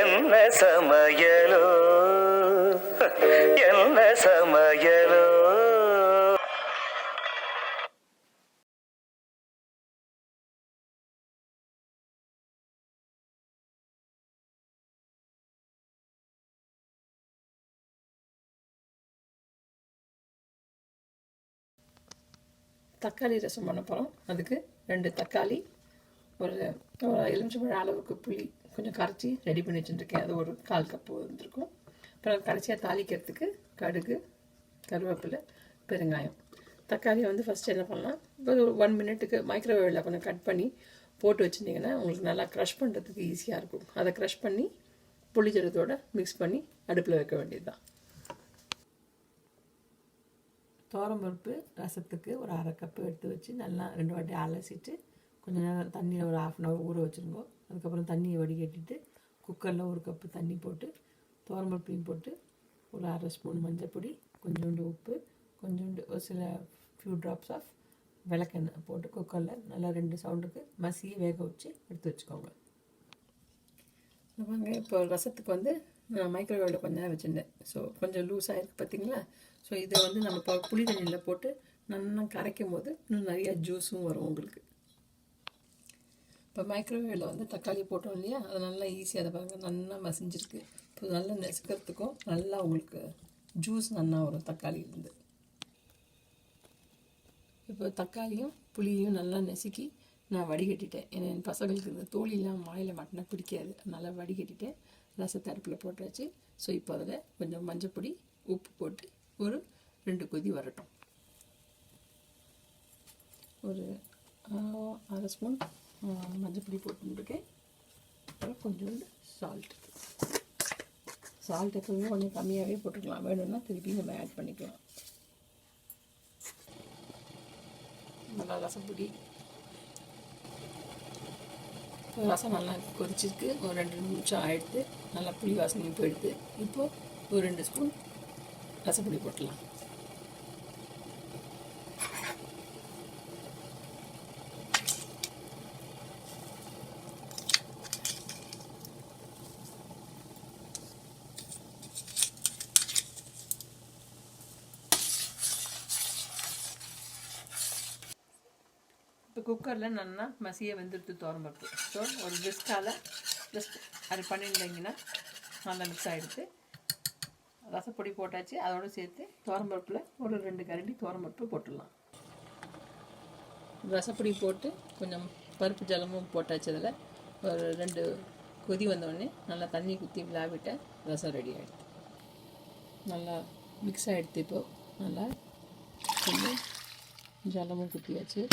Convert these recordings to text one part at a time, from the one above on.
என்ன சமையலோ என்ன சமையலோ. தக்காளி ரசம் பண்ண போகிறோம். அதுக்கு 2 தக்காளி, ஒரு எலுமிச்சம்பழம் அளவுக்கு புளி கொஞ்சம் கரைச்சி ரெடி பண்ணி வச்சுருக்கேன். அது ஒரு 1/4 கப்பு வந்துருக்கும். அப்புறம் கடைசியாக தாளிக்கிறதுக்கு கடுகு, கருவேப்பிலை, பெருங்காயம். தக்காளியை வந்து ஃபஸ்ட்டு என்ன பண்ணலாம், இப்போ ஒரு 1 மினிட்டுக்கு மைக்ரோவேவில் கொஞ்சம் கட் பண்ணி போட்டு வச்சுருந்தீங்கன்னா உங்களுக்கு நல்லா க்ரஷ் பண்ணுறதுக்கு ஈஸியாக இருக்கும். அதை க்ரஷ் பண்ணி புளிஜலத்தோடு மிக்ஸ் பண்ணி அடுப்பில் வைக்க வேண்டியது தான். பருப்பு ரசத்துக்கு ஒரு 1/2 கப்பு எடுத்து வச்சு நல்லா 2 வாட்டி அலசிட்டு கொஞ்சம் நேரம் தண்ணியில் ஒரு 1/2 hour ஊற வச்சுருங்க. அதுக்கப்புறம் தண்ணியை வடிகட்டிட்டு குக்கரில் 1 கப்பு தண்ணி போட்டு பருப்பையும் போட்டு ஒரு 1/2 ஸ்பூன் மஞ்சள் பொடி, கொஞ்சோண்டு உப்பு, கொஞ்சோண்டு ஒரு சில ஃபியூ ட்ராப்ஸ் ஆஃப் விளக்கெண்ணெய் போட்டு குக்கரில் நல்லா 2 சவுண்டுக்கு மசியை வேக வச்சு எடுத்து வச்சுக்கோங்க. வாங்க, இப்போ ரசத்துக்கு வந்து நான் மைக்ரோவேவில் கொஞ்சம் நேரம் வச்சுருந்தேன். ஸோ கொஞ்சம் லூஸாக இருக்குது பார்த்தீங்களா. ஸோ இதை வந்து நம்ம இப்போ புளி தண்ணியில் போட்டு நல்லா கரைக்கும் போது இன்னும் நிறையா ஜூஸும் வரும் உங்களுக்கு. இப்போ மைக்ரோவேவில் வந்து தக்காளி போட்டோம் இல்லையா, அது நல்லா ஈஸியாக அதை பாருங்கள் நல்லா மசிஞ்சிருக்கு. இப்போ நல்லா நெசுக்கிறதுக்கும் நல்லா உங்களுக்கு ஜூஸ் நல்லா வரும் தக்காளியிலேருந்து. இப்போ தக்காளியும் புளியும் நல்லா நெசுக்கி நான் வடிகட்டிட்டேன். ஏன்னா என் பசங்களுக்கு இந்த தோலிலாம் வாயில் மாட்டினா பிடிக்காது, அதனால் வடிகட்டிட்டேன். ரசத்தை அடுப்பில் போட்டாச்சு. ஸோ இப்போ அதில் கொஞ்சம் மஞ்சள் பொடி, உப்பு போட்டு ஒரு 2 கொதி வரட்டும். ஒரு 1/2 ஸ்பூன் மஞ்சள் பொடி போட்டுருக்கேன். அப்புறம் கொஞ்சோண்டு சால்ட் எப்பவுமே கொஞ்சம் கம்மியாகவே போட்டுக்கலாம். வேணும்னா திருப்பி நம்ம ஆட் பண்ணிக்கலாம். நல்லா ரசப்பொடி, ரசம் நல்லா கொதிச்சிருக்கு. ஒரு 2 நிமிஷம் ஆகிடுது. நல்லா புளி வாசனையும் போயிடுது. இப்போது ஒரு 2 ஸ்பூன் ரசப்பொடி போட்டலாம். இப்போ குக்கரில் நல்லா மசியை வெந்துடுத்து பருப்பு. ஸோ ஒரு விஸ்கால் ஜஸ்ட் அது பண்ணியிருந்தீங்கன்னா நல்லா மிக்ஸ் ஆகிடுது. ரசப்பொடி போட்டாச்சு. அதோடு சேர்த்து பருப்பில் ஒரு 2 கரண்டி பருப்பு போட்டுடலாம். ரசப்பொடி போட்டு கொஞ்சம் பருப்பு ஜலமும் போட்டாச்சு. அதில் ஒரு 2 கொதி வந்தோடனே நல்லா தண்ணி குத்தி விளாவிட்ட ரசம் ரெடி ஆகிடுது. நல்லா மிக்ஸ் ஆகிடுது. இப்போது நல்லா கொஞ்சம் ஜலமும் குத்தியாச்சு.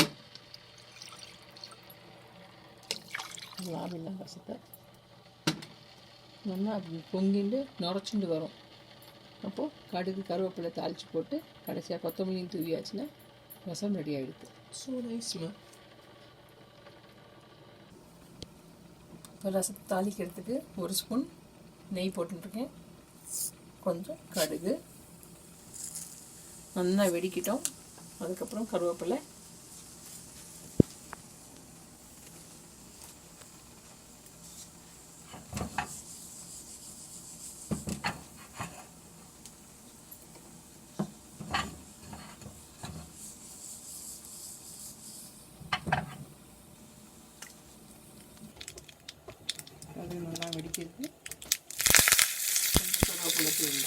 லாபில்லா ரசத்தை நல்லா அப்படி பொங்கிண்டு நுரைச்சிண்டு வரும். அப்போது கடுகு, கருவேப்பிலை தாளித்து போட்டு கடைசியாக கொத்தமல்லியும் தூவியாச்சுன்னா ரசம் ரெடி ஆகிடுது. ஸோ நைஸ்மா. இப்போ ரசத்தை தாளிக்கிறதுக்கு 1 ஸ்பூன் நெய் போட்டுருக்கேன். கொஞ்சம் கடுகு நல்லா வெடிக்கிட்டோம். அதுக்கப்புறம் கருவேப்பிலை, அது நல்லா வெடிக்கிறது. கொஞ்சம் கருவேப்பிலை தூள்,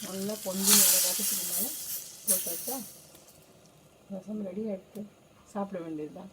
நல்லா பொங்கி நல்லா ரசத்துக்கு மேலே போட்டாச்சா ரசம் ரெடி ஆகிடுத்து. சாப்பிட வேண்டியது தான்.